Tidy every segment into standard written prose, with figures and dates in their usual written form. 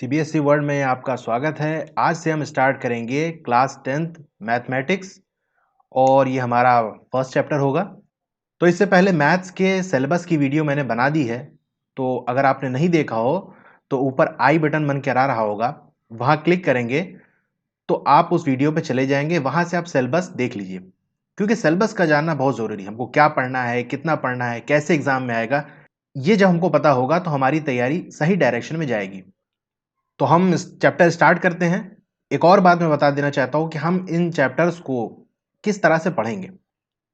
CBSE world में आपका स्वागत है। आज से हम स्टार्ट करेंगे क्लास 10th मैथमेटिक्स और ये हमारा फर्स्ट चैप्टर होगा। तो इससे पहले मैथ्स के सिलेबस की वीडियो मैंने बना दी है, तो अगर आपने नहीं देखा हो तो ऊपर आई बटन बन के आ रहा होगा, वहाँ क्लिक करेंगे तो आप उस वीडियो पे चले जाएंगे। वहाँ से आप सिलेबस देख लीजिए, क्योंकि सिलेबस का जानना बहुत ज़रूरी है। हमको क्या पढ़ना है, कितना पढ़ना है, कैसे एग्जाम में आएगा, ये जब हमको पता होगा तो हमारी तैयारी सही डायरेक्शन में जाएगी। तो हम इस चैप्टर स्टार्ट करते हैं। एक और बात मैं बता देना चाहता हूँ कि हम इन चैप्टर्स को किस तरह से पढ़ेंगे।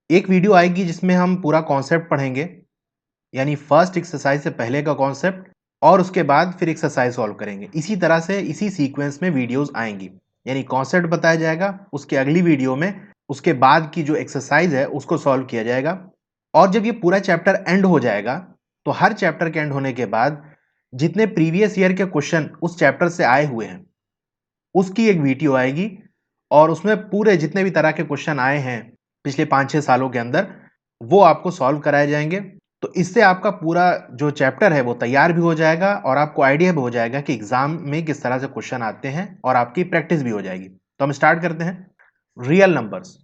एक वीडियो आएगी जिसमें हम पूरा कॉन्सेप्ट पढ़ेंगे, यानी फर्स्ट एक्सरसाइज से पहले का कॉन्सेप्ट, और उसके बाद फिर एक्सरसाइज सॉल्व करेंगे। इसी तरह से इसी सीक्वेंस में वीडियोस आएंगी, यानी कॉन्सेप्ट बताया जाएगा, उसके अगली वीडियो में उसके बाद की जो एक्सरसाइज है उसको सॉल्व किया जाएगा। और जब ये पूरा चैप्टर एंड हो जाएगा तो हर चैप्टर के एंड होने के बाद जितने प्रीवियस ईयर के क्वेश्चन उस चैप्टर से आए हुए हैं उसकी एक वीडियो आएगी, और उसमें पूरे जितने भी तरह के क्वेश्चन आए हैं पिछले 5-6 सालों के अंदर वो आपको सॉल्व कराए जाएंगे। तो इससे आपका पूरा जो चैप्टर है वो तैयार भी हो जाएगा और आपको आइडिया भी हो जाएगा कि एग्जाम में किस तरह से क्वेश्चन आते हैं, और आपकी प्रैक्टिस भी हो जाएगी। तो हम स्टार्ट करते हैं रियल नंबर्स।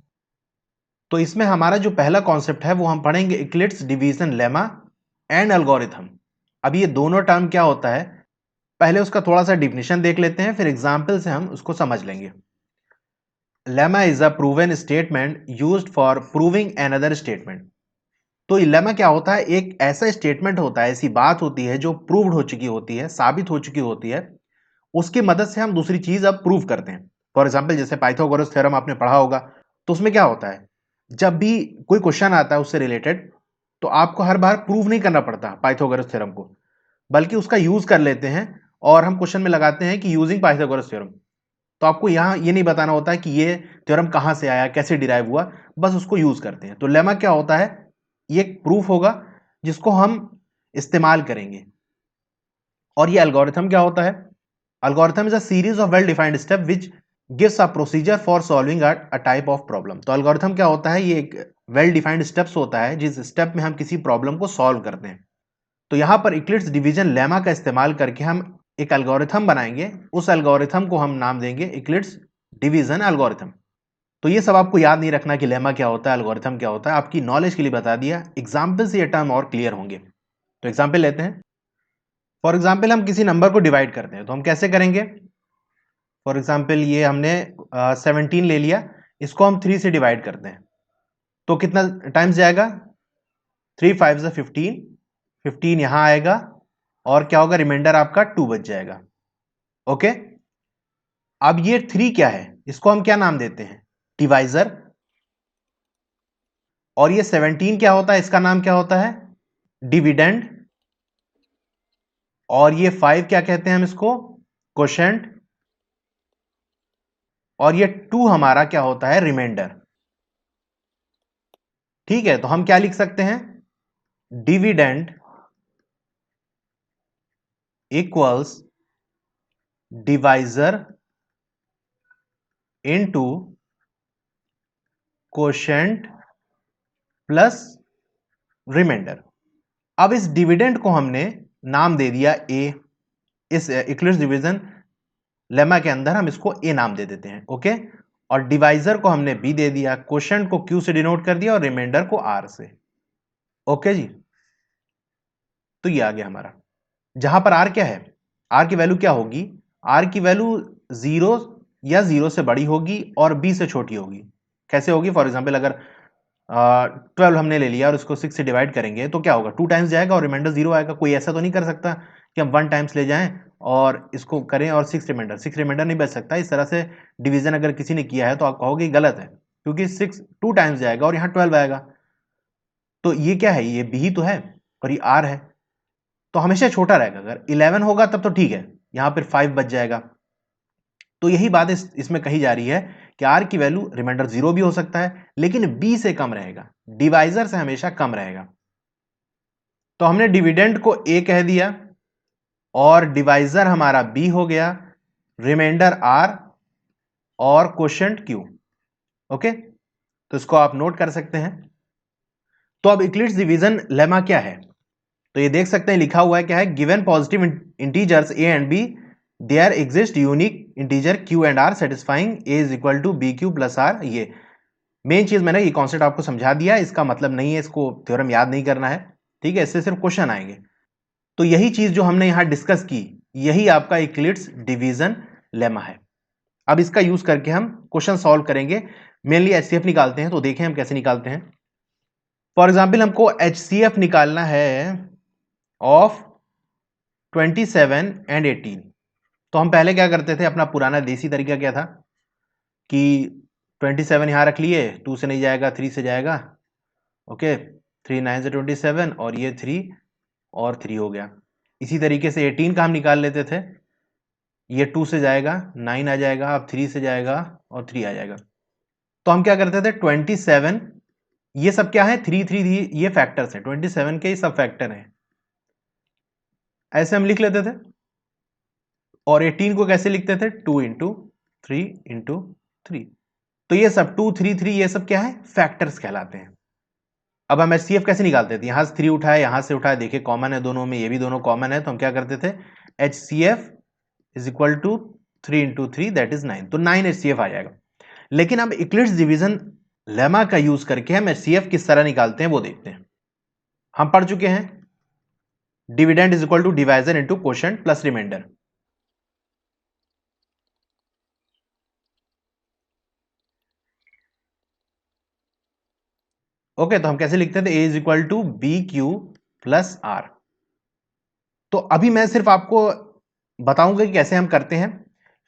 तो इसमें हमारा जो पहला कॉन्सेप्ट है वो हम पढ़ेंगे Eclipse division lemma and algorithm. अब ये दोनों टर्म क्या होता है, पहले उसका थोड़ा सा डिफिनेशन देख लेते हैं, फिर एग्जाम्पल से हम उसको समझ लेंगे। Lemma is a proven statement used for proving another statement. तो लेमा क्या होता है, एक ऐसा स्टेटमेंट होता है, ऐसी बात होती है जो प्रूव्ड हो चुकी होती है, साबित हो चुकी होती है, उसकी मदद से हम दूसरी चीज अब प्रूव करते हैं। फॉर एग्जाम्पल जैसे पाइथागोरस थ्योरम आपने पढ़ा होगा, तो उसमें क्या होता है, जब भी कोई क्वेश्चन आता है उससे रिलेटेड तो आपको हर बार प्रूव नहीं करना पड़ता पाइथागोरस थ्योरम को, बल्कि उसका यूज कर लेते हैं और हम क्वेश्चन में लगाते हैं कि यूजिंग पाइथागोरस थ्योरम। तो आपको यहाँ ये नहीं बताना होता है कि ये थ्योरम कहाँ से आया, कैसे डिराइव हुआ, बस उसको यूज करते हैं। तो लेमा क्या होता है, ये एक प्रूफ होगा जिसको हम इस्तेमाल करेंगे। और ये एल्गोरिथम क्या होता है, algorithm is a series of well defined step which gives a procedure for solving a type of problem. तो एल्गोरिथम क्या होता है, ये एक वेल डिफाइंड स्टेप्स होता है जिस स्टेप में हम किसी प्रॉब्लम को सॉल्व करते हैं। तो यहां पर इक्लिप्स डिवीजन लेमा का इस्तेमाल करके हम एक एल्गोरिथम बनाएंगे। उस एल्गोरिथम को हम नाम देंगे इक्लिप्स डिवीजन एल्गोरिथम। तो ये सब आपको याद नहीं रखना कि लेमा क्या होता है, एल्गोरिथम क्या होता है, आपकी नॉलेज के लिए बता दिया। एग्जाम्पल से ये टर्म और क्लियर होंगे। तो एग्जाम्पल लेते हैं। फॉर एग्जाम्पल हम किसी नंबर को डिवाइड करते हैं, तो हम कैसे करेंगे। फॉर एग्जाम्पल ये हमने 17 ले लिया, इसको हम 3 से डिवाइड करते हैं तो कितना टाइम्स जाएगा, 3 5 से 15, 15 यहां आएगा और क्या होगा, रिमाइंडर आपका 2 बच जाएगा। ओके, अब ये 3 क्या है, इसको हम क्या नाम देते हैं, डिवाइजर। और ये 17 क्या होता है, इसका नाम क्या होता है, डिविडेंड। और ये 5 क्या कहते हैं हम इसको, क्वोशेंट। और ये 2 हमारा क्या होता है, रिमाइंडर। ठीक है, तो हम क्या लिख सकते हैं, dividend equals divisor into quotient plus remainder. अब इस डिविडेंड को हमने नाम दे दिया ए। इस इक्लिप्स डिवीजन लेमा के अंदर हम इसको ए नाम दे देते हैं। ओके, और डिवाइजर को हमने बी दे दिया, क्वोशेंट को क्यू से डिनोट कर दिया और रिमाइंडर को आर से। ओके जी, तो ये आ गया हमारा। जहां पर आर क्या है, आर की वैल्यू क्या होगी, आर की वैल्यू 0 या 0 से बड़ी होगी और बी से छोटी होगी। कैसे होगी, फॉर एग्जाम्पल अगर 12 हमने ले लिया और उसको 6 से डिवाइड करेंगे तो क्या होगा, 2 टाइम्स जाएगा और रिमाइंडर 0 आएगा। कोई ऐसा तो नहीं कर सकता कि हम 1 टाइम्स ले जाएं और इसको करें और 6 रिमाइंडर नहीं बच सकता। इस तरह से डिवीजन अगर किसी ने किया है तो आप कहोगे गलत है, क्योंकि 6 2 टाइम्स जाएगा और यहाँ 12 आएगा। तो ये क्या है, ये बी ही तो है और ये आर है, तो हमेशा छोटा रहेगा। अगर 11 होगा तब तो ठीक है, यहां पर 5 बच जाएगा। तो यही बात इसमें कही जा रही है कि आर की वैल्यू रिमाइंडर 0 भी हो सकता है लेकिन बी से कम रहेगा, डिवाइजर से हमेशा कम रहेगा। तो हमने डिविडेंड को ए कह दिया और डिवाइजर हमारा बी हो गया, रिमाइंडर आर और क्वोशेंट क्यू। ओके, तो इसको आप नोट कर सकते हैं। तो अब इक्लिप्स डिवीजन लेमा क्या है, तो ये देख सकते हैं लिखा हुआ है क्या है, given positive integers A and B there exist unique integer Q and R satisfying A is equal to B Q plus R. ये मेन चीज मैंने ये कॉन्सेप्ट आपको समझा दिया, इसका मतलब नहीं है इसको थ्योरम याद नहीं करना है, ठीक है, इससे सिर्फ क्वेश्चन आएंगे। तो यही चीज जो हमने यहां डिस्कस की, यही आपका यूक्लिड्स डिवीजन लेमा है। अब इसका यूज करके हम क्वेश्चन सॉल्व करेंगे, मेनली एचसीएफ निकालते हैं। तो देखें हम कैसे निकालते हैं। फॉर एग्जाम्पल हमको एचसीएफ निकालना है ऑफ 27 एंड 18। तो हम पहले क्या करते थे, अपना पुराना देसी तरीका क्या था कि 27 यहां रख लिए, 2 से नहीं जाएगा 3 से जाएगा, ओके, 3 9 से 27 और ये 3 और 3 हो गया। इसी तरीके से 18 का हम निकाल लेते थे, ये 2 से जाएगा 9 आ जाएगा, अब 3 से जाएगा और 3 आ जाएगा। तो हम क्या करते थे 27, ये सब क्या है 3 3 ये फैक्टर्स हैं, 27 के ही सब फैक्टर हैं, ऐसे हम लिख लेते थे। और 18 को कैसे लिखते थे 2 इंटू 3 इंटू 3। तो ये सब 2 3 3 ये सब क्या है फैक्टर्स कहलाते हैं। अब हम एचसीएफ कैसे निकालते थे, यहां से 3 उठाए यहां से उठाए, देखिए कॉमन है दोनों में, ये भी दोनों कॉमन है, तो हम क्या करते थे HCF is equal to 3 into 3 that is 9, तो 9 एचसीएफ आ जाएगा। लेकिन अब यूक्लिड्स डिवीजन लेमा का यूज करके हम एचसीएफ किस तरह निकालते हैं वो देखते हैं। हम पढ़ चुके हैं dividend is equal to divisor into quotient plus remainder. Okay, तो हम कैसे लिखते थे A is equal to B Q plus R. तो अभी मैं सिर्फ आपको बताऊंगा कि कैसे हम करते हैं,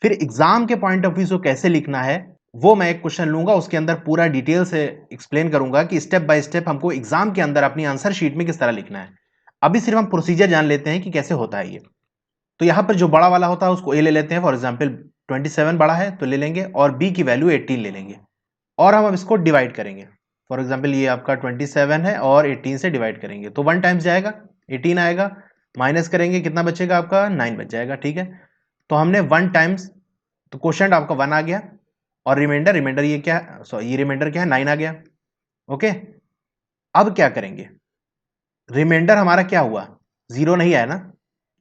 फिर एग्जाम के पॉइंट ऑफ व्यू से कैसे लिखना है वो मैं एक क्वेश्चन लूंगा, उसके अंदर पूरा डिटेल से एक्सप्लेन करूंगा कि स्टेप बाय स्टेप हमको एग्जाम के अंदर अपनी आंसर शीट में किस तरह लिखना है। अभी सिर्फ हम प्रोसीजर जान लेते हैं कि कैसे होता है ये। तो यहां पर जो बड़ा वाला होता है उसको ए ले लेते हैं, फॉर एग्जाम्पल 27 बड़ा है तो ले लेंगे, और बी की वैल्यू 18 ले लेंगे, और हम अब इसको डिवाइड करेंगे। फॉर एग्जाम्पल ये आपका 27 है और 18 से डिवाइड करेंगे तो 1 टाइम्स जाएगा 18 आएगा, माइनस करेंगे कितना बचेगा आपका 9 बच जाएगा, ठीक है। तो हमने 1 टाइम्स, तो क्वोशंट आपका 1 आ गया, और रिमाइंडर रिमाइंडर ये क्या, सॉरी ये रिमाइंडर क्या है 9 आ गया, ओके। अब क्या करेंगे, रिमाइंडर हमारा क्या हुआ 0 नहीं आया ना,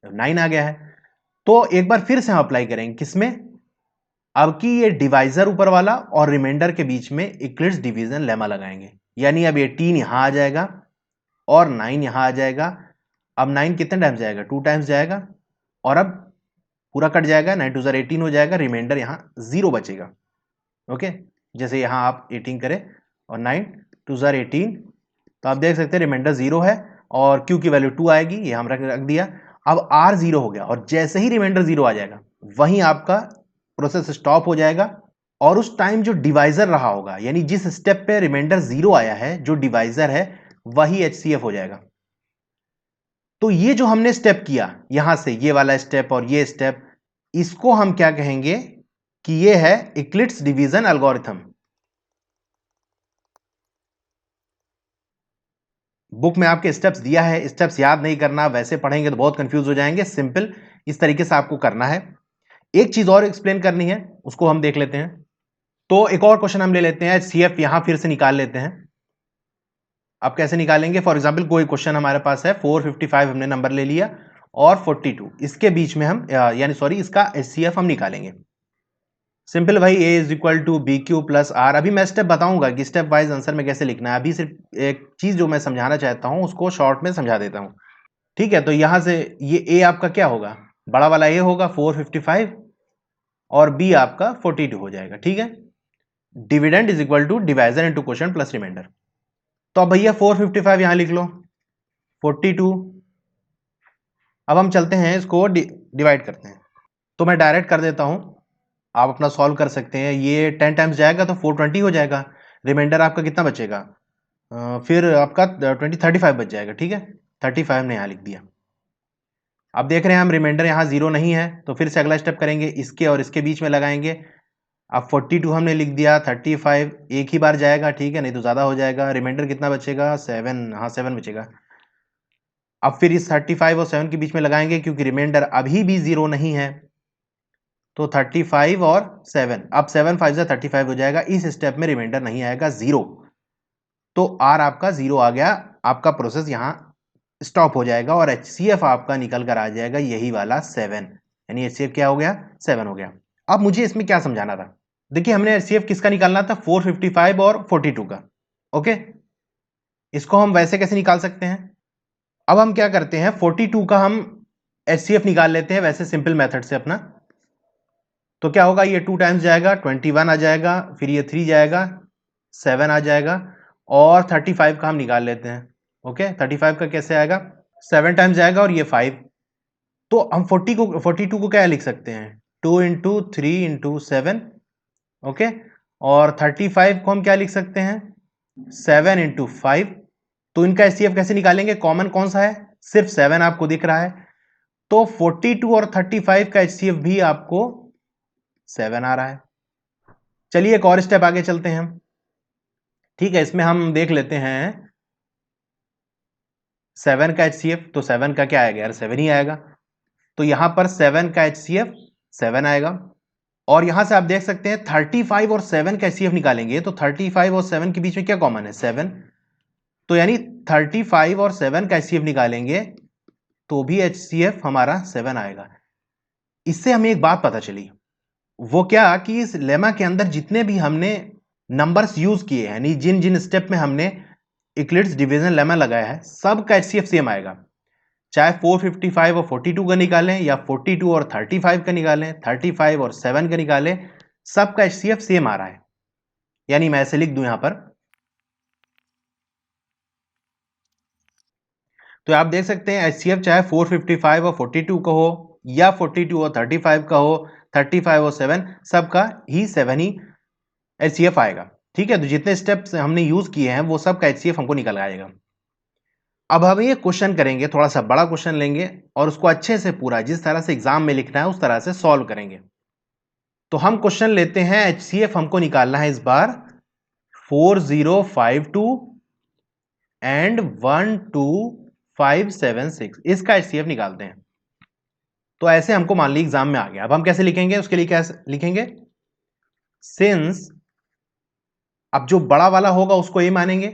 9 आ गया है। तो एक बार फिर से हम अप्लाई करेंगे किसमें, अब की ये डिवाइजर ऊपर वाला और रिमाइंडर के बीच में यूक्लिड्स डिवीजन लेमा लगाएंगे, यानी अब 18 यहां आ जाएगा और 9 यहां आ जाएगा। अब 9 कितने टाइम्स जाएगा 2 टाइम्स जाएगा, और अब पूरा कट जाएगा, 9 2 जार 18 हो जाएगा, रिमाइंडर यहां 0 बचेगा, ओके। जैसे यहां आप 18 करें और 9 2 जार 18, तो आप देख सकते हैं रिमाइंडर 0 है और Q की वैल्यू 2 आएगी, ये हम रख दिया। अब R 0 हो गया, और जैसे ही रिमाइंडर 0 आ जाएगा वहीं आपका प्रोसेस स्टॉप हो जाएगा, और उस टाइम जो डिवाइजर रहा होगा, यानी जिस स्टेप पे रिमाइंडर 0 आया है जो डिवाइजर है वही एचसीएफ हो जाएगा। तो ये जो हमने स्टेप किया यहां से, ये वाला स्टेप और ये स्टेप, इसको हम क्या कहेंगे कि ये है यूक्लिड्स डिवीजन एल्गोरिथम। बुक में आपके स्टेप्स दिया है, स्टेप्स याद नहीं करना, वैसे पढ़ेंगे तो बहुत कंफ्यूज हो जाएंगे, सिंपल इस तरीके से आपको करना है। एक चीज और एक्सप्लेन करनी है, उसको हम देख लेते हैं। तो एक और क्वेश्चन हम ले लेते हैं, सीएफ यहां फिर से निकाल लेते हैं। अब कैसे निकालेंगे, फॉर एग्जाम्पल कोई क्वेश्चन हमारे पास है 455 हमने नंबर ले लिया और 42, इसके बीच में हम यानी सॉरी इसका एचसीएफ हम निकालेंगे। सिंपल भाई A is equal to B Q plus R. अभी मैं स्टेप बताऊंगा कि स्टेप वाइज आंसर में कैसे लिखना है, अभी सिर्फ एक चीज जो मैं समझाना चाहता हूं उसको शॉर्ट में समझा देता हूं, ठीक है। तो यहां से ये ए आपका क्या होगा, बड़ा वाला ए होगा 455 और बी आपका 42 हो जाएगा, ठीक है। Dividend is equal to divisor into quotient plus remainder. तो अब भैया 455 यहां लिख लो, 42, अब हम चलते हैं इसको डिवाइड करते हैं। तो मैं डायरेक्ट कर देता हूं, आप अपना सॉल्व कर सकते हैं। ये 10 टाइम्स जाएगा तो 420 हो जाएगा, रिमाइंडर आपका कितना बचेगा, फिर आपका 35 बच जाएगा, ठीक है। 35 ने यहाँ लिख दिया। अब देख रहे हैं हम रिमाइंडर यहाँ 0 नहीं है, तो फिर से अगला स्टेप करेंगे, इसके और इसके बीच में लगाएंगे। अब 42 हमने लिख दिया, 35 एक ही बार जाएगा, ठीक है, नहीं तो ज़्यादा हो जाएगा। रिमाइंडर कितना बचेगा 7, हाँ 7 बचेगा। अब फिर इस 35 और 7 के बीच में लगाएंगे, क्योंकि रिमाइंडर अभी भी 0 नहीं है, तो 35 और 7, अब 7 5 जा 35 हो जाएगा। इस स्टेप में रिमाइंडर नहीं आएगा 0, तो आर आपका 0 आ गया, आपका प्रोसेस यहाँ स्टॉप हो जाएगा और एचसीएफ आपका निकल कर आ जाएगा यही वाला 7। यानी HCF क्या हो गया, 7 हो गया। अब मुझे इसमें क्या समझाना था, देखिए हमने HCF किसका निकालना था, 455 और 42 का। ओके, इसको हम वैसे कैसे निकाल सकते हैं, अब हम क्या करते हैं 42 का हम HCF निकाल लेते हैं वैसे सिंपल मेथड से अपना। तो क्या होगा, ये 2 टाइम्स जाएगा 21 आ जाएगा, फिर ये 3 जाएगा 7 आ जाएगा, और 35 का हम निकाल लेते हैं। ओके, 35 का कैसे आएगा, 7 टाइम्स जाएगा और ये 5। तो हम 42 को क्या लिख सकते हैं, 2 इंटू 3 इंटू 7। ओके, और 35 को हम क्या लिख सकते हैं, 7 इंटू 5। तो इनका HCF कैसे निकालेंगे, कॉमन कौन सा है, सिर्फ 7 आपको दिख रहा है, तो 42 और 35 का HCF भी आपको 7 आ रहा है। चलिए एक और स्टेप आगे चलते हैं हम। ठीक है, इसमें हम देख लेते हैं 7 का HCF, तो 7 का क्या आएगा यार, 7 ही आएगा। तो यहां पर 7 का HCF 7 आएगा, और यहां से आप देख सकते हैं 35 और 7 का HCF निकालेंगे, तो 35 और 7 के बीच में क्या कॉमन है, 7। तो यानी 35 और 7 का HCF निकालेंगे तो भी HCF हमारा 7 आएगा। इससे हमें एक बात पता चली, वो क्या कि इस लेमा के अंदर जितने भी हमने नंबर्स यूज किए हैं, यानी जिन जिन स्टेप में हमने यूक्लिड्स डिवीजन लेमा लगाया है, सब का HCF सेम आएगा। चाहे 455 और 42 का निकालें, या 42 और 35 का निकालें, 35 और 7 का निकालें, सबका HCF सेम आ रहा है। यानी मैं ऐसे लिख दूं यहां पर, तो आप देख सकते हैं HCF चाहे 455 और 42 का हो, या 42 और 35 का हो, 35 और 7, सबका ही 7 ही HCF आएगा। ठीक है, तो जितने स्टेप्स हमने यूज किए हैं वो सब का HCF हमको निकल आएगा। अब हम ये क्वेश्चन करेंगे, थोड़ा सा बड़ा क्वेश्चन लेंगे और उसको अच्छे से पूरा जिस तरह से एग्जाम में लिखना है उस तरह से सॉल्व करेंगे। तो हम क्वेश्चन लेते हैं, HCF हमको निकालना है इस बार 4052 एंड 12576, इसका HCF निकालते हैं। तो ऐसे हमको मान ली एग्जाम में आ गया। अब हम कैसे लिखेंगे, उसके लिए क्या लिखेंगे, सिंस, अब जो बड़ा वाला होगा उसको ए मानेंगे,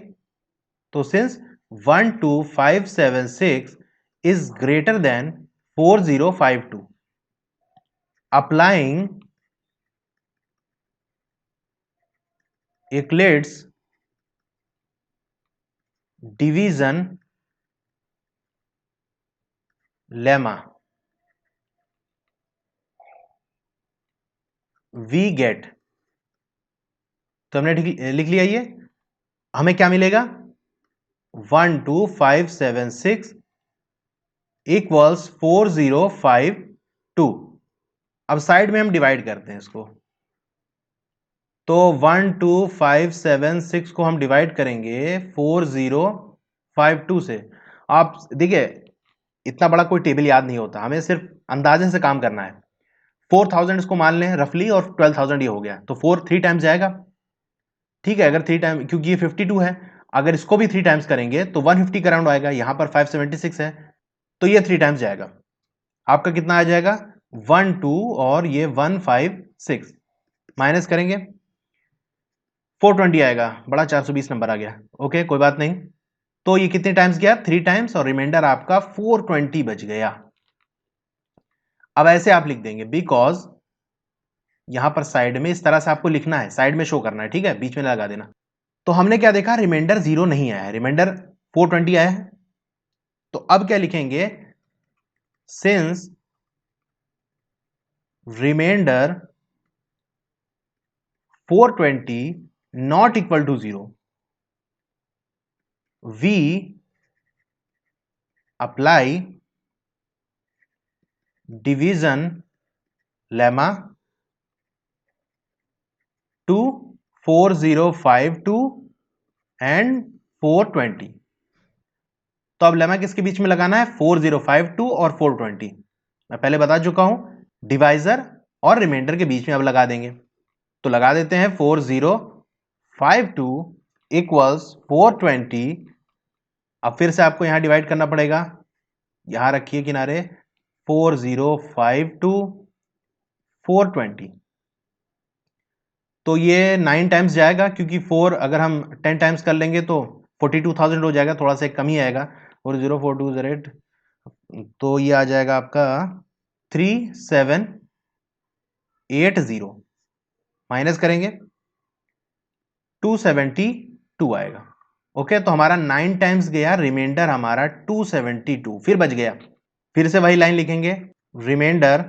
तो since 12576 is greater than 4052, applying Euclid's division lemma, we get, तो हमने लिख लिया, ये हमें क्या मिलेगा, 12576 इक्वल्स 4052। अब साइड में हम डिवाइड करते हैं इसको, तो 12576 को हम डिवाइड करेंगे 4052 से। आप देखिए इतना बड़ा कोई टेबल याद नहीं होता, हमें सिर्फ अंदाजे से काम करना है। 4000 इसको मान लें रफली, और 12000 ये हो गया, तो 4 3 टाइम्स जाएगा। ठीक है, अगर 3 टाइम, क्योंकि ये 52 है, अगर इसको भी 3 टाइम्स करेंगे तो 150 का राउंड आएगा, यहां पर 576 है, तो ये 3 टाइम्स जाएगा। आपका कितना आ जाएगा, 12 और ये 156 माइनस करेंगे 420 आएगा, बड़ा 420 नंबर आ गया। ओके, कोई बात नहीं। तो ये कितने टाइम्स गया, 3 टाइम्स, और रिमाइंडर आपका 420 बच गया। अब ऐसे आप लिख देंगे, बिकॉज यहां पर साइड में इस तरह से आपको लिखना है, साइड में शो करना है, ठीक है, बीच में लगा देना। तो हमने क्या देखा, रिमाइंडर 0 नहीं आया है, रिमाइंडर 420 आया है। तो अब क्या लिखेंगे, since remainder 420 not equal to 0, we apply division lemma to 4052 and 420। तो अब लेमा किसके बीच में लगाना है, 4052 और 420। मैं पहले बता चुका हूं, डिवाइजर और रिमाइंडर के बीच में अब लगा देंगे। तो लगा देते हैं 4052 इक्वल्स 420। अब फिर से आपको यहां डिवाइड करना पड़ेगा, यहां रखिए किनारे, 4052 420, तो ये 9 टाइम्स जाएगा, क्योंकि 4 अगर हम 10 टाइम्स कर लेंगे तो 42,000 हो जाएगा, थोड़ा सा कम ही आएगा, 404208, तो ये आ जाएगा आपका 3780 माइनस करेंगे 272 आएगा। ओके, तो हमारा 9 टाइम्स गया, रिमाइंडर हमारा 272 फिर बच गया। फिर से वही लाइन लिखेंगे, रिमाइंडर,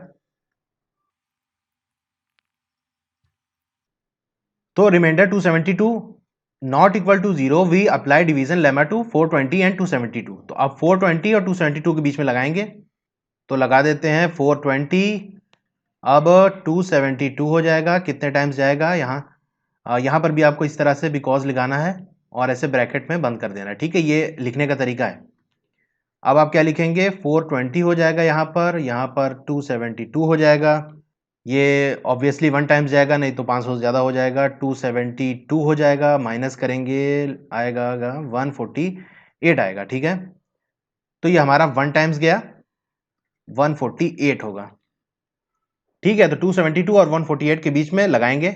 तो remainder 272 not equal to 0, we apply division lemma to 420 and 272। तो अब 420 और 272 के बीच में लगाएंगे, तो लगा देते हैं 420, अब 272 हो जाएगा। कितने टाइम्स जाएगा यहाँ पर भी आपको इस तरह से बिकॉज लगाना है और ऐसे ब्रैकेट में बंद कर देना है। ठीक है, ये लिखने का तरीका है। अब आप क्या लिखेंगे, 420 हो जाएगा, यहाँ पर 272 हो जाएगा। ये ऑब्वियसली 1 टाइम्स जाएगा, नहीं तो 500 से ज़्यादा हो जाएगा। 272 हो जाएगा, माइनस करेंगे आएगा 148 आएगा। ठीक है, तो ये हमारा 1 टाइम्स गया, 148 होगा। ठीक है, तो 272 और 148 के बीच में लगाएंगे,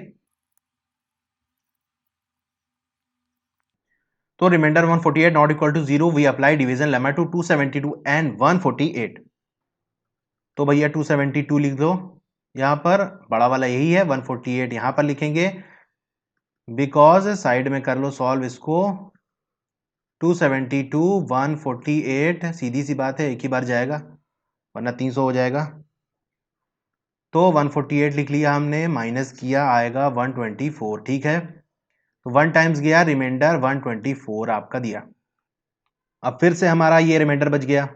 तो remainder 148 not equal to 0, we apply division lemma to 272 and 148। तो भैया 272 लिख दो, यहाँ पर बड़ा वाला यही है, 148 यहाँ पर लिखेंगे, बिकॉज साइड में कर लो सॉल्व इसको। 272 148 सीधी सी बात है, एक ही बार जाएगा वरना 300 हो जाएगा। तो 148 लिख लिया हमने, माइनस किया आएगा 124। ठीक है, तो 1 टाइम्स गया, रिमाइंडर 124 आपका दिया। अब फिर से हमारा ये रिमाइंडर बच गया,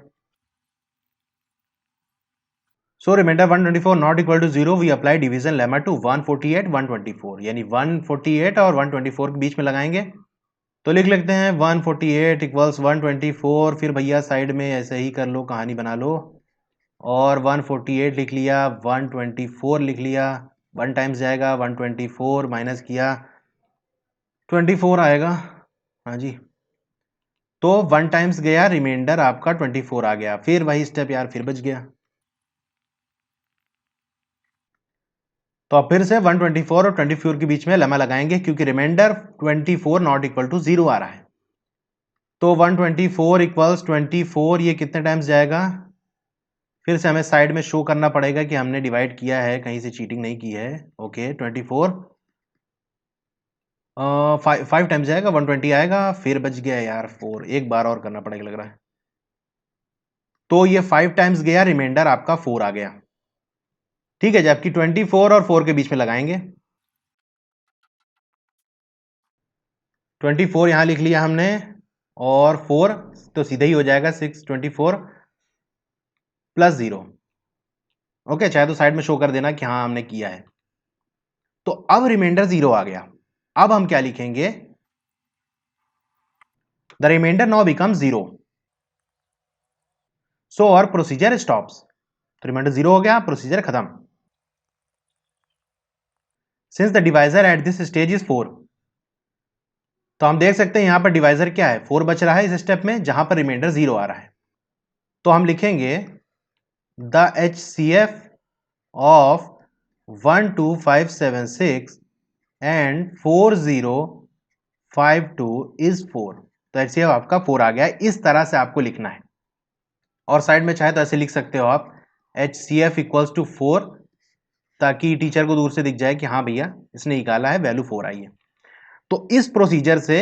so remainder 124 not equal to 0, we apply division lemma to 148 124, यानी 148 और 124 के बीच में लगाएंगे, तो लिख लेते हैं 148 इक्वल्स 124। फिर भैया साइड में ऐसे ही कर लो, कहानी बना लो, और 148 लिख लिया, 124 लिख लिया, 1 टाइम्स जाएगा, 124 माइनस किया 24 आएगा। हाँ जी, तो 1 टाइम्स गया, रिमाइंडर आपका 24 आ गया। फिर वही स्टेप यार, फिर बच गया। तो अब फिर से 124 और 24 के बीच में लेमा लगाएंगे, क्योंकि रिमाइंडर 24 नॉट इक्वल टू 0 आ रहा है। तो 124 इक्वल्स 24, ये कितने टाइम्स जाएगा, फिर से हमें साइड में शो करना पड़ेगा कि हमने डिवाइड किया है, कहीं से चीटिंग नहीं की है। ओके, 24 5 टाइम्स जाएगा, 120 आएगा, फिर बच गया यार 4, एक बार और करना पड़ेगा लग रहा है। तो ये 5 टाइम्स गया, रिमाइंडर आपका 4 आ गया। ठीक है, जबकि 24 और 4 के बीच में लगाएंगे, 24 यहां लिख लिया हमने, और 4 तो सीधा ही हो जाएगा 624 प्लस 0। ओके, चाहे तो साइड में शो कर देना कि हाँ हमने किया है। तो अब रिमाइंडर 0 आ गया, अब हम क्या लिखेंगे, द रिमाइंडर नाउ बिकम 0, सो और प्रोसीजर स्टॉप्स। तो रिमाइंडर 0 हो गया, प्रोसीजर खत्म। Since the divisor at this stage is 4, तो हम देख सकते हैं यहां पर डिवाइजर क्या है, 4 बच रहा है इस स्टेप में, जहां पर रिमाइंडर 0 आ रहा है। तो हम लिखेंगे the HCF of 12576 and 4052 is 4। तो HCF आपका 4 आ गया। इस तरह से आपको लिखना है, और साइड में चाहे तो ऐसे लिख सकते हो आप, HCF इक्वल्स टू 4, ताकि टीचर को दूर से दिख जाए कि हाँ भैया इसने निकाला है, वैल्यू 4 आई है। तो इस प्रोसीजर से,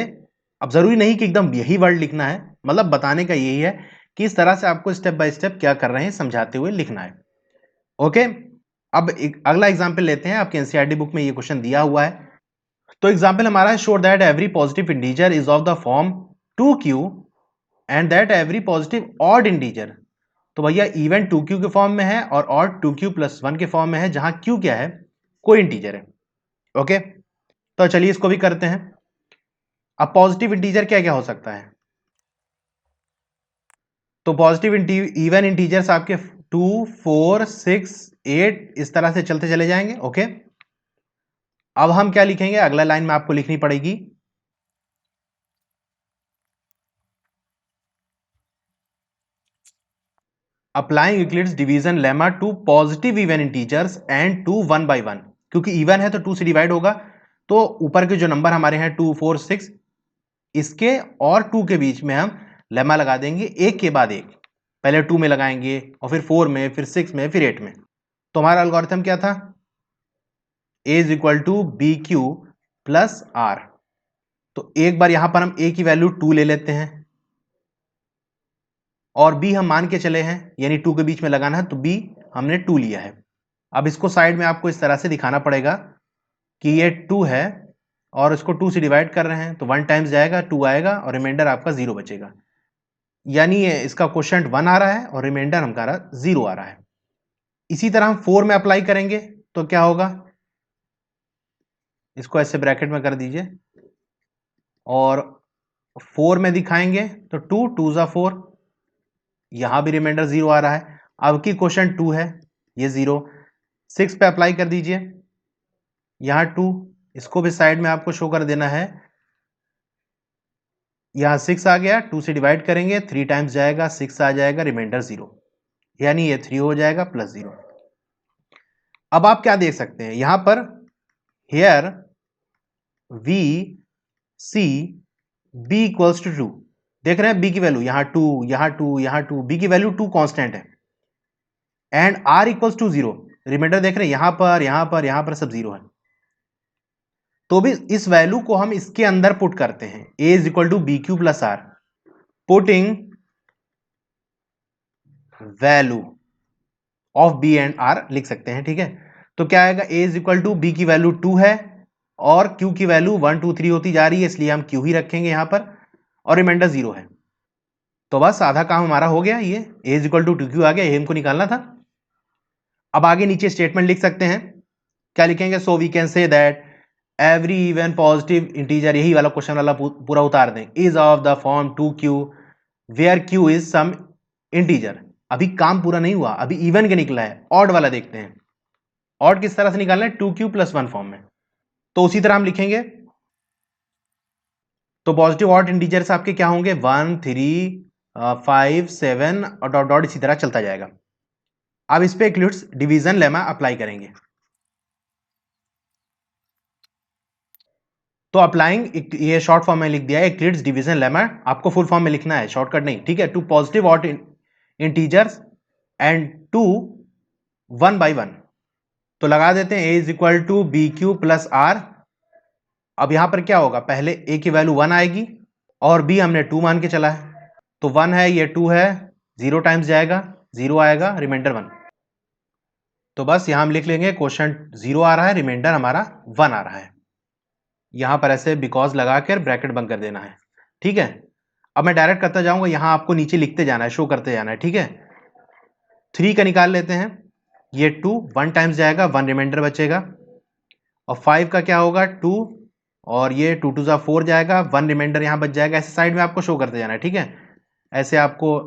अब जरूरी नहीं कि एकदम यही वर्ड लिखना है, मतलब बताने का यही है कि इस तरह से आपको स्टेप बाय स्टेप क्या कर रहे हैं समझाते हुए लिखना है। ओके, अब एक अगला एग्जांपल लेते हैं। आपके एनसीईआरटी बुक में ये क्वेश्चन दिया हुआ है। तो एग्जांपल हमारा है, show that every positive integer is of the form 2q and that every positive odd integer. तो भैया इवन 2q के फॉर्म में है और ऑड 2q प्लस 1 के फॉर्म में है, जहां q क्या है, कोई इंटीजर है। ओके, तो चलिए इसको भी करते हैं। अब पॉजिटिव इंटीजर क्या क्या हो सकता है, तो पॉजिटिव इवन इंटीजर्स आपके 2 4 6 8 इस तरह से चलते चले जाएंगे। ओके, अब हम क्या लिखेंगे, अगला लाइन में आपको लिखनी पड़ेगी, applying Euclid's division lemma to positive even integers and two 1 by 1। क्योंकि इवन है तो 2 से डिवाइड होगा, तो ऊपर के जो नंबर हमारे हैं 2 4 6, इसके और 2 के बीच में हम लेमा लगा देंगे एक के बाद एक। पहले 2 में लगाएंगे और फिर 4 में, फिर 6 में, फिर 8 में। तो हमारा एल्गोरिथम क्या था? A is equal to B Q plus R. तो एक बार यहां पर हम A की वैल्यू 2 ले लेते हैं और B हम मान के चले हैं, यानी 2 के बीच में लगाना है, तो B हमने 2 लिया है। अब इसको साइड में आपको इस तरह से दिखाना पड़ेगा कि ये 2 है और इसको 2 से डिवाइड कर रहे हैं, तो 1 टाइम्स जाएगा, 2 आएगा और रिमाइंडर आपका 0 बचेगा। यानी ये इसका क्वोशिएंट 1 आ रहा है और रिमाइंडर हमारा 0 आ रहा है। इसी तरह हम 4 में अप्लाई करेंगे तो क्या होगा? इसको ऐसे ब्रैकेट में कर दीजिए और 4 में दिखाएंगे तो 2 2 जा 4, यहां भी रिमाइंडर 0 आ रहा है। अब की क्वोशिएंट 2 है, ये 0। 6 पे अप्लाई कर दीजिए, यहां 2, इसको भी साइड में आपको शो कर देना है। यहां 6 आ गया, 2 से डिवाइड करेंगे, 3 टाइम्स जाएगा, 6 आ जाएगा, रिमाइंडर 0, यानी ये 3 हो जाएगा प्लस 0। अब आप क्या देख सकते हैं यहां पर, here we see B equals to 2। देख रहे हैं बी की वैल्यू यहां 2, यहां 2, यहां 2, बी की वैल्यू 2 कांस्टेंट है। And R equals to 0, remainder देख रहे हैं यहां पर, यहां पर, यहां पर सब 0 है। तो भी इस वैल्यू को हम इसके अंदर पुट करते हैं, a is equal to B Q plus R, putting value of B and R लिख सकते हैं, ठीक है। तो क्या आएगा, a is equal to B की वैल्यू 2 है और q की वैल्यू 1 2 3 होती जा रही है, इसलिए हम q ही रखेंगे यहां पर, और रिमाइंडर 0 है। तो बस आधा काम हमारा हो गया, ये a is equal to 2q आ गया, ये हमको निकालना था। अब आगे नीचे स्टेटमेंट लिख सकते हैं, क्या लिखेंगे? So we can say that every even positive integer, यही वाला क्वेश्चन वाला पूरा उतार दें, is of the form 2q where q is some integer. अभी काम पूरा नहीं हुआ, अभी इवन के निकला है। ऑड वाला देखते हैं, ऑड किस तरह से निकालना है? 2q प्लस 1 फॉर्म में। तो उसी तरह हम लिखेंगे, तो पॉजिटिव ऑड इंटीजर्स आपके क्या होंगे? 1 3 5 7 और डॉट डॉट इसी तरह चलता जाएगा। अब इस पे इक्लिप्स डिवीजन लेमा अप्लाई करेंगे। तो अप्लाइंग, ये शॉर्ट फॉर्म में लिख दिया है, इक्लिप्स डिवीजन लेमा, आपको फुल फॉर्म में लिखना है, शॉर्टकट नहीं, ठीक है। Two positive odd integers and two 1 by 1। तो लगा देते हैं a is equal to B Q plus R. अब यहां पर क्या होगा, पहले a की वैल्यू 1 आएगी और b हमने 2 मान के चला है, तो 1 है, ये 2 है, 0 टाइम्स जाएगा, 0 आएगा, रिमाइंडर 1। तो बस यहां हम लिख लेंगे क्वोशिएंट 0 आ रहा है, रिमाइंडर हमारा 1 आ रहा है। यहां पर ऐसे बिकॉज लगाकर ब्रैकेट बंद कर देना है, ठीक है। अब मैं डायरेक्ट करता जाऊंगा, यहां आपको नीचे लिखते जाना है, शो करते जाना है, ठीक है। 3 का निकाल लेते हैं, ये 2 1 टाइम्स जाएगा, 1 रिमाइंडर बचेगा। और 5 का क्या होगा, 2, और ये 2 2 जा 4 जाएगा, 1 रिमाइंडर यहां बच जाएगा। ऐसे साइड में आपको शो करते जाना है, ठीक है। ऐसे आपको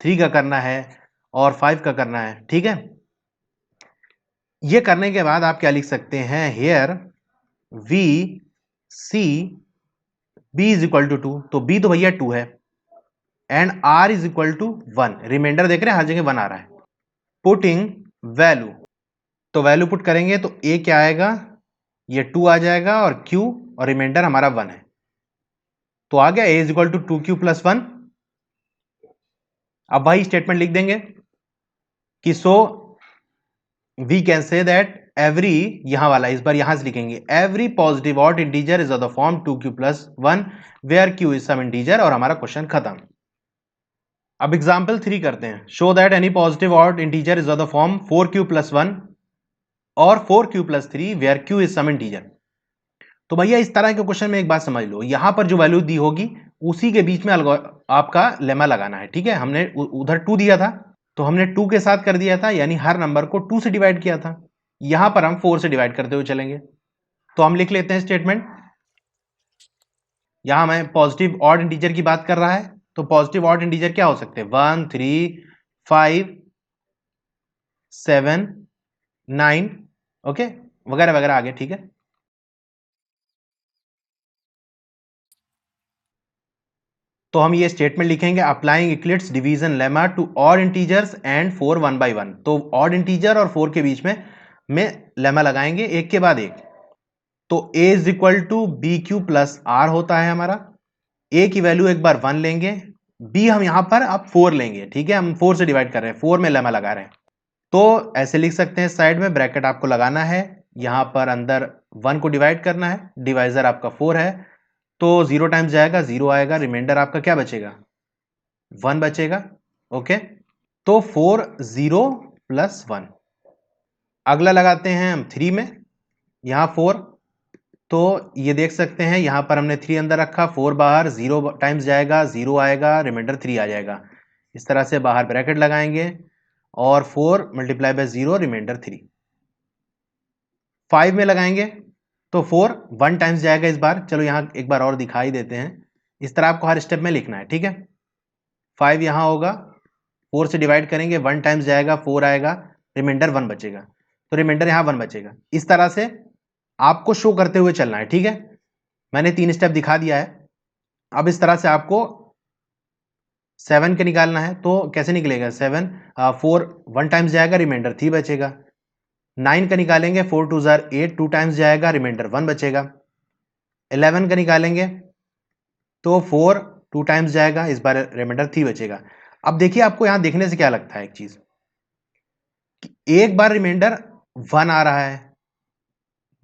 3 का करना है और 5 का करना है, ठीक है। ये करने के बाद आप क्या लिख सकते हैं, here we see B is equal to 2, तो बी तो भैया 2 है, and R is equal to 1, remainder देख रहे हैं हर जगह 1 आ रहा है। पुटिंग वैल्यू, तो वैल्यू पुट करेंगे तो ए क्या आएगा, ये 2 आ जाएगा और q, और रिमाइंडर हमारा 1 है, तो आ गया a is equal to 2q plus 1। अब वही स्टेटमेंट लिख देंगे कि so we can say that every, यहां वाला इस बार यहां से लिखेंगे, every positive odd integer is of the form 2q plus 1 where q is some integer, और हमारा क्वेश्चन खत्म। अब एग्जाम्पल 3 करते हैं, show that any positive odd integer is of the form 4q plus 1 और 4q plus 3 where q is some integer. तो भैया इस तरह के क्वेश्चन में एक बात समझ लो, यहां पर जो वैल्यू दी होगी उसी के बीच में आपका लेमा लगाना है, ठीक है। हमने उधर 2 दिया था तो हमने 2 के साथ कर दिया था, यानी हर नंबर को 2 से डिवाइड किया था। यहां पर हम 4 से डिवाइड करते हुए चलेंगे, तो हम लिख लेते हैं स्टेटमेंट। यहां मैं पॉजिटिव ऑड इंटीजर की बात कर रहा है, तो पॉजिटिव ऑड इंटीजर क्या हो सकते हैं, 1 3 5 7 9, ओके, वगैरह वगैरह आगे, ठीक है। तो हम ये स्टेटमेंट लिखेंगे, applying Euclid's division lemma to odd integers and 4 1 by 1। तो ऑड इंटीजर और 4 के बीच में लेमा लगाएंगे एक के बाद एक। तो a is equal to B Q plus R होता है हमारा, a की वैल्यू एक बार 1 लेंगे बी हम यहां पर अब 4 लेंगे, ठीक है, हम 4 से डिवाइड कर रहे हैं, 4 में लेमा लगा रहे हैं, तो ऐसे लिख सकते हैं, साइड में ब्रैकेट आपको लगाना है, यहां पर अंदर 1 को डिवाइड करना है, डिवाइजर आपका 4 है, तो 0 टाइम्स जाएगा 0 आएगा, रिमाइंडर आपका क्या बचेगा 1 बचेगा। ओके, तो 4 0 प्लस 1। अगला लगाते हैं हम 3 में, यहां 4, तो ये देख सकते हैं यहां पर हमने 3 अंदर रखा, 4 बाहर, 0 टाइम्स जाएगा 0 आएगा, रिमाइंडर 3 आ जाएगा, इस तरह से बाहर ब्रैकेट लगाएंगे और 4 मल्टीप्लाई बाय 0 रिमाइंडर 3। 5 में लगाएंगे तो 4 1 टाइम्स जाएगा इस बार, चलो यहां एक बार और दिखाई देते हैं, इस तरह आपको हर स्टेप में लिखना है, ठीक है। 5 यहां होगा, 4 से डिवाइड करेंगे, 1 टाइम्स जाएगा 4 आएगा, रिमाइंडर 1 बचेगा, तो रिमाइंडर यहां 1 बचेगा। इस तरह से आपको शो करते हुए चलना है, ठीक है। मैंने 3 स्टेप दिखा दिया है। अब इस तरह से आपको 7 का निकालना है, तो कैसे निकलेगा 7, 4 1 टाइम्स जाएगा, रिमाइंडर 3 बचेगा। 9 का निकालेंगे, 4 2 जार 8, 2 टाइम्स जाएगा, रिमाइंडर 1 बचेगा। 11 का निकालेंगे तो 4 2 टाइम्स जाएगा, इस बार रिमाइंडर 3 बचेगा। अब देखिए आपको यहां देखने से क्या लगता है एक चीज, एक बार रिमाइंडर 1 आ रहा है,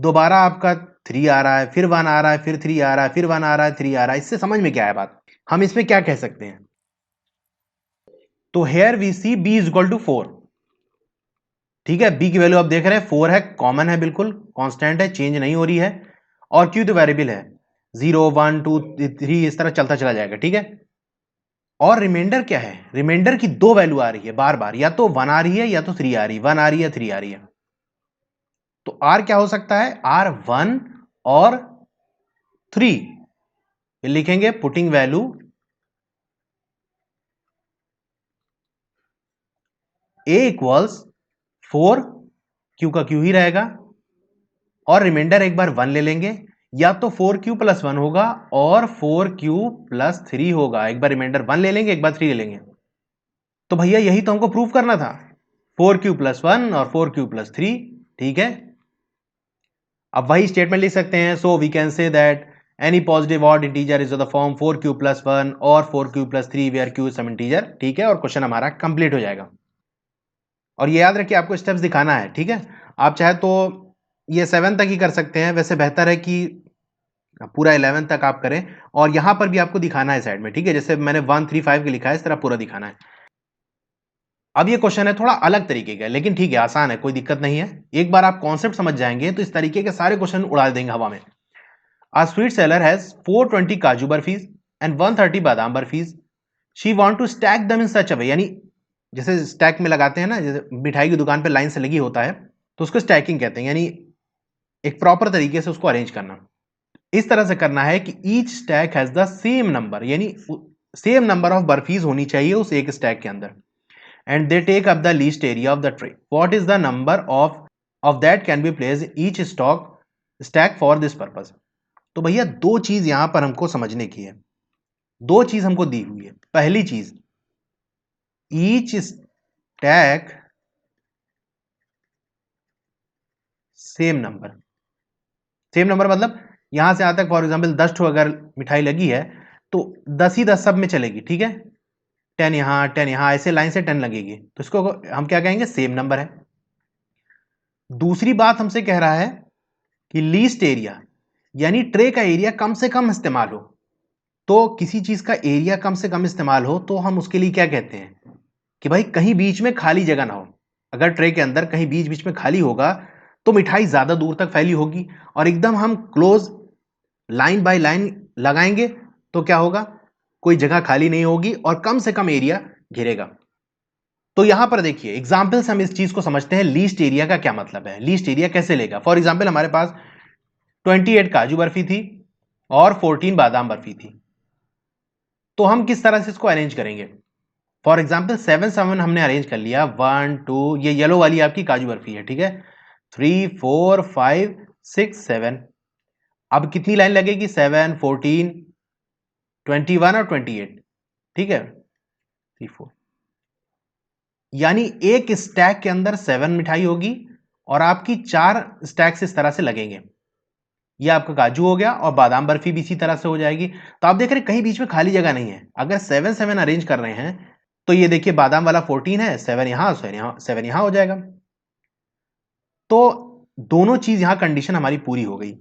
दोबारा आपका 3 आ रहा है, फिर 1 आ रहा है, फिर 3 आ रहा है, फिर 1 आ रहा है, 3 आ रहा है, इससे समझ में क्या है बात, हम इसमें क्या कह सकते हैं, तो here we see B is equal to 4, ठीक है। बी की वैल्यू आप देख रहे हैं 4 है, कॉमन है, बिल्कुल कांस्टेंट है, चेंज नहीं हो रही है, और क्यू तो वेरिएबल है, 0 1 2 3 इस तरह चलता चला जाएगा, ठीक है। और रिमाइंडर क्या है, रिमाइंडर की 2 वैल्यू आ रही है बार बार, या तो 1 आ रही है या तो 3 आ रही है, 1 आ रही है 3 आ रही है, तो आर क्या हो सकता है, आर 1 और 3, लिखेंगे पुटिंग वैल्यू ए इक्वल्स 4, क्यू का क्यू ही रहेगा, और रिमाइंडर एक बार 1 ले लेंगे, या तो 4q प्लस 1 होगा और 4q प्लस 3 होगा, एक बार रिमाइंडर 1 ले लेंगे, एक बार 3 ले लेंगे, तो भैया यही तो हमको प्रूव करना था, 4q प्लस 1 और 4q प्लस 3, ठीक है। अब वही स्टेटमेंट लिख सकते हैं, so we can say that any positive odd integer is of the form 4q plus 1 और 4q plus 3 where q is some integer, ठीक है, और क्वेश्चन हमारा कंप्लीट हो जाएगा। और ये याद रखिए आपको स्टेप्स दिखाना है, ठीक है। आप चाहे तो ये 7 तक ही कर सकते हैं, वैसे बेहतर है कि पूरा 11 तक आप करें, और यहां पर भी आपको दिखाना है साइड में, ठीक है, जैसे मैंने 1 3 5 के लिखा है, इस तरह पूरा दिखाना है। अब ये क्वेश्चन है थोड़ा अलग तरीके का, लेकिन ठीक है, आसान है, कोई दिक्कत नहीं है, एक बार आप कॉन्सेप्ट समझ जाएंगे तो इस तरीके के सारे क्वेश्चन उड़ा देंगे हवा में। A sweet seller has 420 काजू बर्फीज and 130 बादाम बर्फीज, she want to stack them in such a way, यानी जैसे स्टैक में लगाते हैं ना, जैसे मिठाई की दुकान पे लाइन से लगी होता है, तो उसको स्टैकिंग कहते हैं, यानी एक प्रॉपर तरीके से उसको अरेंज करना। इस तरह से करना है कि each stack has the same number, यानी सेम नंबर ऑफ बर्फीज होनी चाहिए उस एक स्टैक के अंदर, and they take up the least area of the tray, what is the number of that can be placed each stack for this purpose. तो भैया दो चीज यहां पर हमको समझने की है, दो चीज हमको दी हुई है। पहली चीज, each stack same number, same number मतलब यहां से यहां तक, फॉर एग्जाम्पल 10 ठो अगर मिठाई लगी है तो 10 ही 10 सब में चलेगी, ठीक है, 10 यहां 10 यहां, ऐसे लाइन से 10 लगेगी, तो इसको हम क्या कहेंगे, सेम नंबर है। दूसरी बात हमसे कह रहा है कि लीस्ट एरिया, यानी ट्रे का एरिया कम से कम इस्तेमाल हो, तो किसी चीज का एरिया कम से कम इस्तेमाल हो तो हम उसके लिए क्या कहते हैं कि भाई कहीं बीच में खाली जगह ना हो, अगर ट्रे के अंदर कहीं बीच बीच में खाली होगा तो मिठाई ज्यादा दूर तक फैली होगी, और एकदम हम क्लोज लाइन बाय लाइन लगाएंगे तो क्या होगा, कोई जगह खाली नहीं होगी और कम से कम एरिया घेरेगा। तो यहां पर देखिए एग्जाम्पल से हम इस चीज को समझते हैं, लीस्ट एरिया का क्या मतलब है, लीस्ट एरिया कैसे लेगा। फॉर एग्जाम्पल हमारे पास 28 काजू बर्फी थी और 14 बादाम बर्फी थी, तो हम किस तरह से इसको अरेंज करेंगे। फॉर एग्जाम्पल 7 7 हमने अरेंज कर लिया, 1 2, ये येलो वाली आपकी काजू बर्फी है, ठीक है, 3 4 5 6 7, अब कितनी लाइन लगेगी, 7 14 21 और 28, ठीक है, 3 4, यानी एक स्टैक के अंदर 7 मिठाई होगी और आपकी 4 स्टैक्स इस तरह से लगेंगे। ये आपका काजू हो गया और बादाम बर्फी भी इसी तरह से हो जाएगी। तो आप देख रहे हैं कहीं बीच में खाली जगह नहीं है। अगर 7 7 अरेंज कर रहे हैं तो ये देखिए बादाम वाला 14 है, 7 यहाँ, 7 यहाँ हो जाएगा। तो दोनों चीज यहां कंडीशन हमारी पूरी हो गई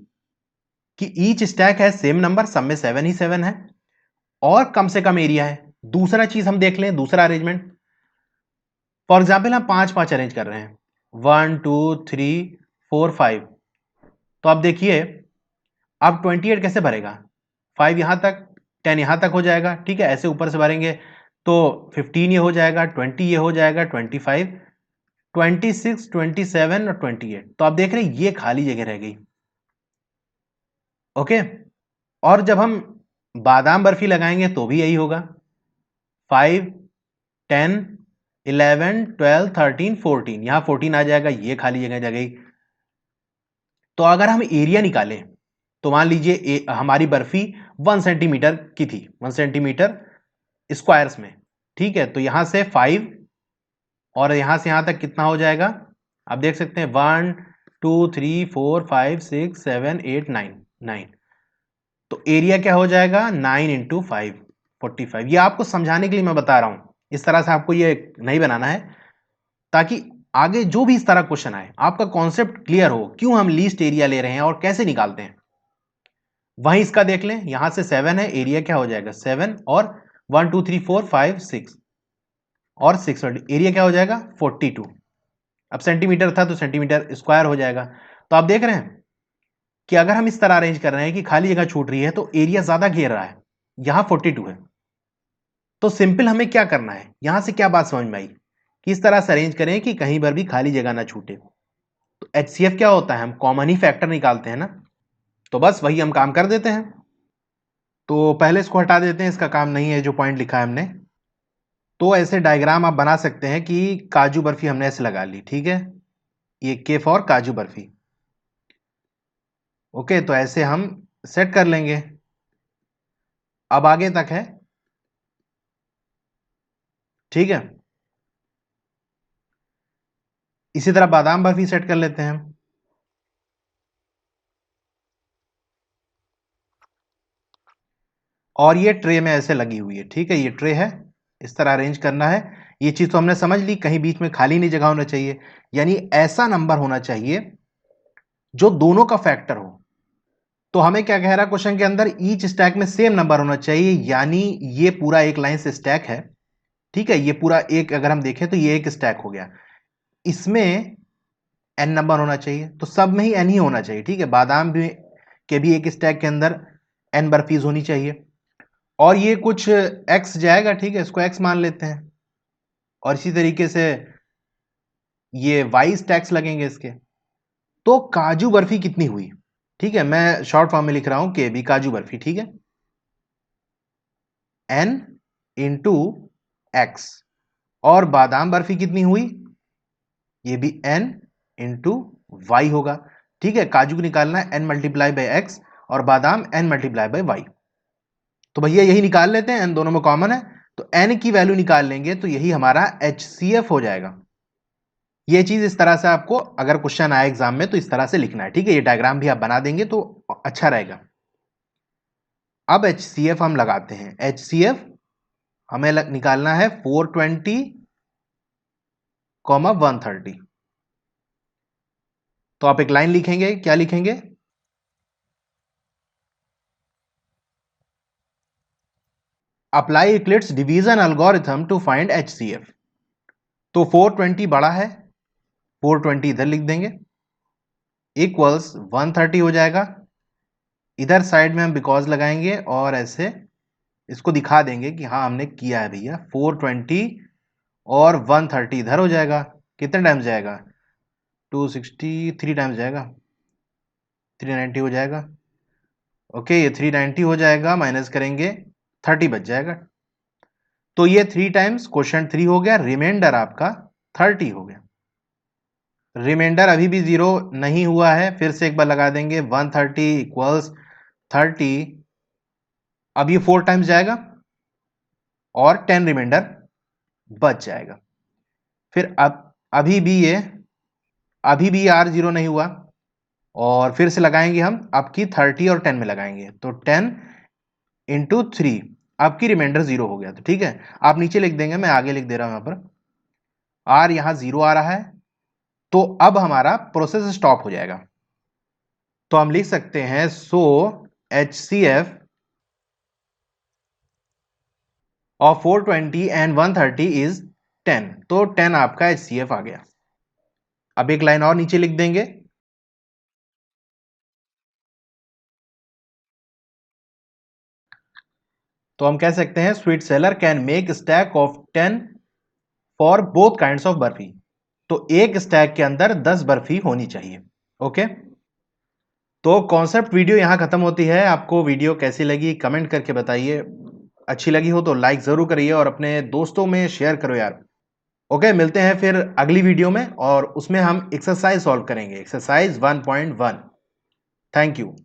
कि ईच स्टैक है सेम नंबर, सब में 7 ही 7 है और कम से कम एरिया है। दूसरा चीज हम देख लें, दूसरा अरेंजमेंट। फॉर एग्जाम्पल हम 5 5 अरेंज कर रहे हैं, 1 2 3 4 5। तो आप देखिए अब 28 कैसे भरेगा, 5 यहां तक, 10 यहां तक हो जाएगा, ठीक है। ऐसे ऊपर से भरेंगे तो 15 ये हो जाएगा, 20 ये हो जाएगा, 25 26 27 और 28। तो आप देख रहे हैं ये खाली जगह रह गई। ओके। और जब हम बादाम बर्फी लगाएंगे तो भी यही होगा, 5 10 11 12 13 14, यहां 14 आ जाएगा, ये खाली जगह जगह। तो अगर हम एरिया निकालें तो मान लीजिए हमारी बर्फी 1 सेंटीमीटर की थी, 1 सेंटीमीटर स्क्वायर्स में, ठीक है। तो यहां से 5 और यहां से यहां तक कितना हो जाएगा, आप देख सकते हैं 1 2 3 4 5 6 7 8 9 9। तो एरिया क्या हो जाएगा, 9 इंटू 5 45। ये आपको समझाने के लिए मैं बता रहा हूं, इस तरह से आपको ये नहीं बनाना है, ताकि आगे जो भी इस तरह क्वेश्चन आए आपका कॉन्सेप्ट क्लियर हो, क्यों हम लीस्ट एरिया ले रहे हैं और कैसे निकालते हैं। वहीं इसका देख लें, यहां से 7 है, एरिया क्या हो जाएगा 7 और 1 2 3 4 5 6 और 6, एरिया क्या हो जाएगा 42। अब सेंटीमीटर था तो सेंटीमीटर स्क्वायर हो जाएगा। तो आप देख रहे हैं कि अगर हम इस तरह अरेंज कर रहे हैं कि खाली जगह छूट रही है तो एरिया ज्यादा घेर रहा है, यहां 42 है। तो सिंपल हमें क्या करना है, यहां से क्या बात समझ में आई कि इस तरह से अरेंज करें कि कहीं पर भी खाली जगह ना छूटे। तो एचसीएफ क्या होता है, हम कॉमन ही फैक्टर निकालते हैं ना। तो बस वही हम काम कर देते हैं। तो पहले इसको हटा देते हैं, इसका काम नहीं है जो पॉइंट लिखा है हमने। तो ऐसे डायग्राम आप बना सकते हैं कि काजू बर्फी हमने ऐसे लगा ली, ठीक है, ये के फॉर काजू बर्फी। ओके, तो ऐसे हम सेट कर लेंगे। अब आगे तक है, ठीक है। इसी तरह बादाम बर्फी सेट कर लेते हैं। और ये ट्रे में ऐसे लगी हुई है, ठीक है, ये ट्रे है, इस तरह अरेंज करना है। ये चीज तो हमने समझ ली, कहीं बीच में खाली नहीं जगह होना चाहिए, यानी ऐसा नंबर होना चाहिए जो दोनों का फैक्टर हो। तो हमें क्या कह रहा है क्वेश्चन के अंदर, ईच स्टैक में सेम नंबर होना चाहिए, यानी ये पूरा एक लाइन से स्टैक है, ठीक है। ये पूरा एक, अगर हम देखें तो ये एक स्टैक हो गया, इसमें एन नंबर होना चाहिए, तो सब में ही एन ही होना चाहिए, ठीक है। बादाम भी के भी एक स्टैक के अंदर एन बर्फीज होनी चाहिए। और ये कुछ एक्स जाएगा, ठीक है, इसको एक्स मान लेते हैं। और इसी तरीके से ये वाई स्टैक्स लगेंगे इसके। तो काजू बर्फी कितनी हुई, ठीक है, मैं शॉर्ट फॉर्म में लिख रहा हूं के बी काजू बर्फी, ठीक है, एन इंटू एक्स। और बादाम बर्फी कितनी हुई, ये भी एन इंटू वाई होगा, ठीक है। काजू को निकालना है एन मल्टीप्लाई बाई एक्स और बादाम एन मल्टीप्लाई बाई वाई। तो भैया यही निकाल लेते हैं, एन दोनों में कॉमन है, तो एन की वैल्यू निकाल लेंगे तो यही हमारा एचसीएफ हो जाएगा। ये चीज इस तरह से आपको अगर क्वेश्चन आए एग्जाम में तो इस तरह से लिखना है, ठीक है। ये डायग्राम भी आप बना देंगे तो अच्छा रहेगा। अब एचसीएफ हम लगाते हैं। एचसीएफ हमें निकालना है 420 कॉमा 130। तो आप एक लाइन लिखेंगे, क्या लिखेंगे, apply Euclid's division algorithm to find HCF. तो 420 बड़ा है, 420 इधर लिख देंगे, इक्वल्स 130 हो जाएगा। इधर साइड में हम बिकॉज लगाएंगे और ऐसे इसको दिखा देंगे कि हाँ हमने किया है भैया। 420 और 130 इधर हो जाएगा, कितने टाइम्स जाएगा, 263 टाइम्स जाएगा, 390 हो जाएगा। ओके, ये 390 हो जाएगा, माइनस करेंगे 30 बच जाएगा। तो ये 3 टाइम्स क्वेश्चन 3 हो गया, रिमाइंडर आपका 30 हो गया। रिमाइंडर अभी भी 0 नहीं हुआ है, फिर से एक बार लगा देंगे, 130 इक्वल्स 30। अब ये 4 टाइम्स जाएगा और 10 रिमाइंडर बच जाएगा। फिर अब अभी भी ये R0 नहीं हुआ, और फिर से लगाएंगे हम, आपकी 30 और 10 में लगाएंगे, तो 10 इंटू 3, आपकी रिमाइंडर 0 हो गया। तो ठीक है, आप नीचे लिख देंगे, मैं आगे लिख दे रहा हूं यहां पर, आर यहां 0 आ रहा है, तो अब हमारा प्रोसेस स्टॉप हो जाएगा। तो हम लिख सकते हैं सो HCF ऑफ 420 एंड 130 इज 10, तो 10 आपका HCF आ गया। अब एक लाइन और नीचे लिख देंगे, तो हम कह सकते हैं sweet seller can make stack of 10 for both kinds of barfi. तो एक स्टैक के अंदर 10 बर्फी होनी चाहिए। ओके, तो कॉन्सेप्ट वीडियो यहां खत्म होती है। आपको वीडियो कैसी लगी कमेंट करके बताइए, अच्छी लगी हो तो लाइक जरूर करिए और अपने दोस्तों में शेयर करो यार। ओके, मिलते हैं फिर अगली वीडियो में, और उसमें हम एक्सरसाइज सॉल्व करेंगे, एक्सरसाइज 1.1। Thank you.